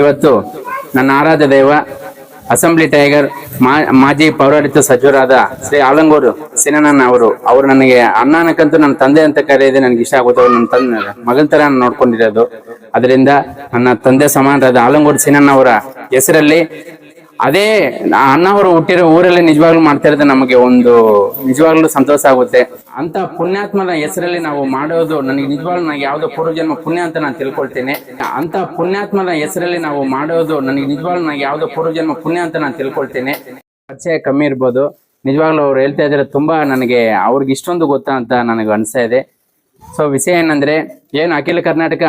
ಇವತ್ತು ನನ್ನ ಆರಾಧ್ಯ ದೈವ ಅಸೆಂಬ್ಲಿ ಟೈಗರ್ ಮಾಜಿ ಪೌರಾಡಳಿತ ಸಚಿವರಾದ ಶ್ರೀ ಆಲಂಗೂರು ಸಿನಣ್ಣನ ಅವರು ನನಗೆ ಅಣ್ಣ ಅನ್ನಕ್ಕಂತೂ ನನ್ನ ತಂದೆ ಅಂತ ಕರೆಯೋದೇ ನನಗೆ ಇಷ್ಟ ಆಗುತ್ತೆ. ಅವ್ರು ನನ್ನ ತಂದೆ ಮಗನ ತರ ನೋಡ್ಕೊಂಡಿರೋದು. ಅದರಿಂದ ನನ್ನ ತಂದೆ ಸಮಾನರಾದ ಆಲಂಗೂರು ಸಿನಣ್ಣ ಅವರ ಹೆಸರಲ್ಲಿ ಅದೇ ಅಣ್ಣ ಅವರು ಹುಟ್ಟಿರೋ ಊರಲ್ಲಿ ನಿಜವಾಗ್ಲೂ ಮಾಡ್ತಾ ಇರೋದು ನಮಗೆ ಒಂದು ನಿಜವಾಗ್ಲೂ ಸಂತೋಷ ಆಗುತ್ತೆ. ಅಂತ ಪುಣ್ಯಾತ್ಮನ ಹೆಸರಲ್ಲಿ ನಾವು ಮಾಡೋದು ನನಗೆ ನಿಜವಾಗ್ಲೂ ನನಗೆ ಯಾವ್ದೋ ಪೂರ್ವಜನ್ಮ ಪುಣ್ಯ ಅಂತ ನಾನು ತಿಳ್ಕೊಳ್ತೇನೆ. ಅಂತ ಪುಣ್ಯಾತ್ಮನ ಹೆಸರಲ್ಲಿ ನಾವು ಮಾಡೋದು ನನಗೆ ನಿಜವಾಗ್ಲೂ ನನಗೆ ಯಾವ್ದೋ ಪೂರ್ವಜನ್ಮ ಪುಣ್ಯ ಅಂತ ನಾನು ತಿಳ್ಕೊಳ್ತೇನೆ. ಪರಿಚಯ ಕಮ್ಮಿ ಇರ್ಬೋದು, ನಿಜವಾಗ್ಲೂ ಅವ್ರು ಹೇಳ್ತಾ ಇದ್ರೆ ತುಂಬಾ ನನಗೆ ಅವ್ರಿಗೆ ಇಷ್ಟೊಂದು ಗೊತ್ತಾ ಅಂತ ನನಗೆ ಅನಿಸ್ತಾ ಇದೆ. ಸೊ ವಿಷಯ ಏನಂದ್ರೆ, ಏನು ಅಖಿಲ ಕರ್ನಾಟಕ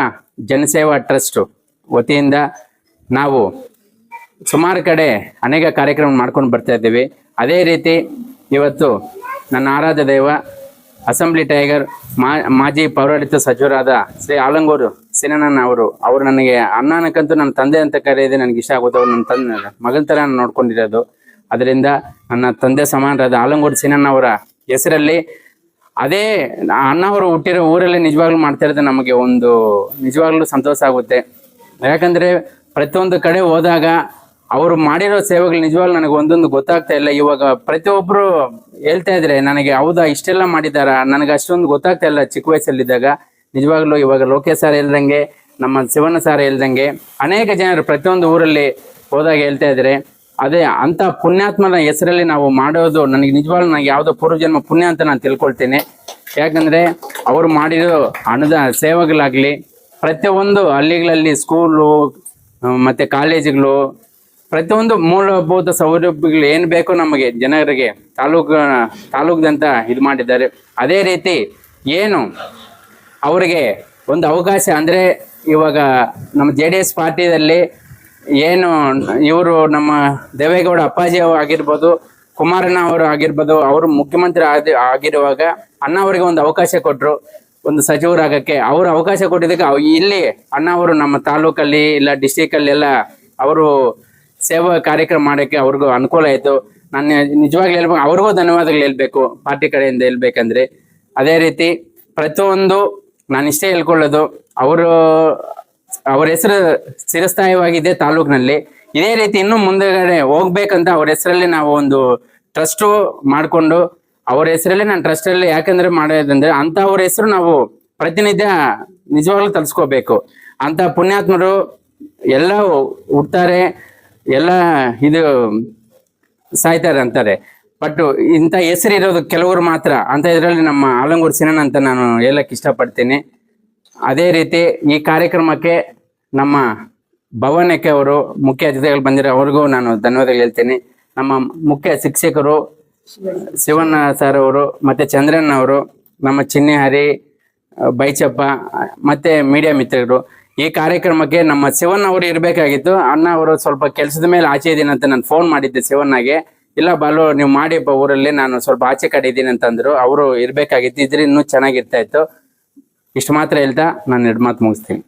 ಜನಸೇವಾ ಟ್ರಸ್ಟ್ ವತಿಯಿಂದ ನಾವು ಸುಮಾರು ಕಡೆ ಅನೇಕ ಕಾರ್ಯಕ್ರಮ ಮಾಡ್ಕೊಂಡು ಬರ್ತಾ ಇದ್ದೀವಿ. ಅದೇ ರೀತಿ ಇವತ್ತು ನನ್ನ ಆರಾಧ್ಯ ದೈವ ಅಸೆಂಬ್ಲಿ ಟೈಗರ್ ಮಾಜಿ ಪೌರಾಡಳಿತ ಸಚಿವರಾದ ಶ್ರೀ ಆಲಂಗೂರು ಸಿನಣ್ಣನ ಅವರು ನನಗೆ ಅಣ್ಣ ಅನ್ನಕ್ಕಂತೂ ನನ್ನ ತಂದೆ ಅಂತ ಕರೆಯೋದೇ ನನಗೆ ಇಷ್ಟ ಆಗುತ್ತೆ. ಅವ್ರು ನನ್ನ ತಂದೆ ಮಗನ ತರ ನೋಡ್ಕೊಂಡಿರೋದು. ಅದರಿಂದ ನನ್ನ ತಂದೆ ಸಮಾನರಾದ ಆಲಂಗೂರು ಸಿನಣ್ಣ ಅವರ ಹೆಸರಲ್ಲಿ ಅದೇ ಅಣ್ಣ ಅವರು ಹುಟ್ಟಿರೋ ಊರಲ್ಲಿ ನಿಜವಾಗ್ಲೂ ಮಾಡ್ತಾ ಇರೋದು ನಮಗೆ ಒಂದು ನಿಜವಾಗ್ಲೂ ಸಂತೋಷ ಆಗುತ್ತೆ. ಯಾಕಂದ್ರೆ ಪ್ರತಿಯೊಂದು ಕಡೆ ಹೋದಾಗ ಅವರು ಮಾಡಿರೋ ಸೇವೆಗಳು ನಿಜವಾಗ್ಲೂ ನನಗೆ ಒಂದೊಂದು ಗೊತ್ತಾಗ್ತಾ ಇಲ್ಲ. ಇವಾಗ ಪ್ರತಿಯೊಬ್ರು ಹೇಳ್ತಾ ಇದ್ರೆ ನನಗೆ ಹೌದಾ ಇಷ್ಟೆಲ್ಲ ಮಾಡಿದಾರ, ನನಗೆ ಅಷ್ಟೊಂದು ಗೊತ್ತಾಗ್ತಾ ಇಲ್ಲ ಚಿಕ್ಕ ವಯಸ್ಸಲ್ಲಿದ್ದಾಗ. ನಿಜವಾಗ್ಲೂ ಇವಾಗ ಲೋಕೇಶ್ ಸರ್ ಹೇಳ್ದಂಗೆ, ನಮ್ಮ ಶಿವಣ್ಣ ಸರ್ ಹೇಳ್ದಂಗೆ ಅನೇಕ ಜನರು ಪ್ರತಿಯೊಂದು ಊರಲ್ಲಿ ಹೋದಾಗ ಹೇಳ್ತಾ ಇದ್ರೆ ಅದೇ ಅಂತ ಪುಣ್ಯಾತ್ಮನ ಹೆಸರಲ್ಲಿ ನಾವು ಮಾಡೋದು ನನಗೆ ನಿಜವಾಗ್ಲೂ ನನಗೆ ಯಾವುದೋ ಪೂರ್ವಜನ್ಮ ಪುಣ್ಯ ಅಂತ ನಾನು ತಿಳ್ಕೊಳ್ತೇನೆ. ಯಾಕಂದ್ರೆ ಅವರು ಮಾಡಿರೋ ಹಣದ ಸೇವೆಗಳಾಗ್ಲಿ, ಪ್ರತಿಯೊಂದು ಹಳ್ಳಿಗಳಲ್ಲಿ ಸ್ಕೂಲು ಮತ್ತೆ ಕಾಲೇಜುಗಳು, ಪ್ರತಿಯೊಂದು ಮೂಲಭೂತ ಸೌಲಭ್ಯಗಳು ಏನು ಬೇಕೋ ನಮಗೆ ಜನರಿಗೆ ತಾಲೂಕದಂತ ಇದು ಮಾಡಿದ್ದಾರೆ. ಅದೇ ರೀತಿ ಏನು ಅವರಿಗೆ ಒಂದು ಅವಕಾಶ ಅಂದರೆ, ಇವಾಗ ನಮ್ಮ JDS ಪಾರ್ಟಿಯಲ್ಲಿ ಏನು ಇವರು ನಮ್ಮ ದೇವೇಗೌಡ ಅಪ್ಪಾಜಿ ಆಗಿರ್ಬೋದು, ಕುಮಾರಣ್ಣ ಅವರು ಆಗಿರ್ಬೋದು, ಅವರು ಮುಖ್ಯಮಂತ್ರಿ ಆಗಿರುವಾಗ ಅಣ್ಣ ಅವರಿಗೆ ಒಂದು ಅವಕಾಶ ಕೊಟ್ಟರು ಒಂದು ಸಚಿವರಾಗಕ್ಕೆ. ಅವರು ಅವಕಾಶ ಕೊಟ್ಟಿದ್ದಕ್ಕೆ ಇಲ್ಲಿ ಅಣ್ಣ ಅವರು ನಮ್ಮ ತಾಲೂಕಲ್ಲಿ ಇಲ್ಲ ಡಿಸ್ಟಿಕಲ್ಲಿ ಎಲ್ಲ ಅವರು ಸೇವಾ ಕಾರ್ಯಕ್ರಮ ಮಾಡೋಕ್ಕೆ ಅವ್ರಿಗೂ ಅನುಕೂಲ ಆಯಿತು. ನಾನು ನಿಜವಾಗ್ಲೂ ಹೇಳ್ಬೇಕು, ಅವ್ರಿಗೂ ಧನ್ಯವಾದಗಳು ಹೇಳ್ಬೇಕು ಪಾರ್ಟಿ ಕಡೆಯಿಂದ ಹೇಳ್ಬೇಕಂದ್ರೆ. ಅದೇ ರೀತಿ ಪ್ರತಿಯೊಂದು ನಾನು ಇಷ್ಟೇ ಹೇಳ್ಕೊಳ್ಳೋದು, ಅವ್ರ ಹೆಸರು ಚಿರಸ್ಥಾಯಿಯಾಗಿದೆ ತಾಲೂಕಿನಲ್ಲಿ. ಇದೇ ರೀತಿ ಇನ್ನೂ ಮುಂದೆಗಡೆ ಹೋಗ್ಬೇಕಂತ ಅವ್ರ ಹೆಸರಲ್ಲಿ ನಾವು ಒಂದು ಟ್ರಸ್ಟು ಮಾಡಿಕೊಂಡು ಅವ್ರ ಹೆಸರಲ್ಲಿ ನಾನು ಟ್ರಸ್ಟಲ್ಲಿ ಯಾಕಂದ್ರೆ ಮಾಡೋದಂದ್ರೆ ಅಂತ ಅವ್ರ ಹೆಸರು ನಾವು ಪ್ರತಿನಿತ್ಯ ನಿಜವಾಗ್ಲೂ ತಲ್ಸ್ಕೋಬೇಕು. ಅಂತ ಪುಣ್ಯಾತ್ಮರು ಎಲ್ಲ ಹುಡ್ತಾರೆ, ಎಲ್ಲ ಇದು ಸಾಯ್ತಾರೆ ಅಂತಾರೆ. ಬಟ್ ಇಂಥ ಹೆಸರಿರೋದು ಕೆಲವರು ಮಾತ್ರ. ಅಂತ ಇದರಲ್ಲಿ ನಮ್ಮ ಆಲಂಗೂರು ಸಿನಣ್ಣ ಅಂತ ನಾನು ಹೇಳಕ್ಕೆ ಇಷ್ಟಪಡ್ತೀನಿ. ಅದೇ ರೀತಿ ಈ ಕಾರ್ಯಕ್ರಮಕ್ಕೆ ನಮ್ಮ ಭವನಕ್ಕೆ ಅವರು ಮುಖ್ಯ ಅತಿಥಿಗಳು ಬಂದಿರೋ ಅವ್ರಿಗೂ ನಾನು ಧನ್ಯವಾದಗಳು ಹೇಳ್ತೀನಿ. ನಮ್ಮ ಮುಖ್ಯ ಶಿಕ್ಷಕರು ಶಿವಣ್ಣ ಸರ್ ಅವರು, ಮತ್ತೆ ಚಂದ್ರಣ್ಣ ಅವರು, ನಮ್ಮ ಚಿನ್ನಿ ಹರಿ, ಬೈಚಪ್ಪ, ಮತ್ತೆ ಮೀಡಿಯಾ ಮಿತ್ರರು. ಈ ಕಾರ್ಯಕ್ರಮಕ್ಕೆ ನಮ್ಮ ಶಿವಣ್ಣ ಅವರು ಇರಬೇಕಾಗಿತ್ತು. ಅಣ್ಣ ಅವರು ಸ್ವಲ್ಪ ಕೆಲಸದ ಮೇಲೆ ಆಚೆ ಇದ್ದೀನಿ ಅಂತ ನಾನು ಫೋನ್ ಮಾಡಿದ್ದೆ ಶಿವಣ್ಣಗೆ. ಇಲ್ಲ ಬಾಲು ನೀವು ಮಾಡಿ ಊರಲ್ಲಿ, ನಾನು ಸ್ವಲ್ಪ ಆಚೆ ಕಡೆ ಇದ್ದೀನಿ ಅಂತಂದ್ರು. ಅವರು ಇರಬೇಕಾಗಿತ್ತು, ಇದ್ರೆ ಇನ್ನೂ ಚೆನ್ನಾಗಿರ್ತಾ ಇತ್ತು. ಇಷ್ಟು ಮಾತ್ರ ಹೇಳ್ತಾ ನಾನು 2 ಮಾತು ಮುಗಿಸ್ತೀನಿ.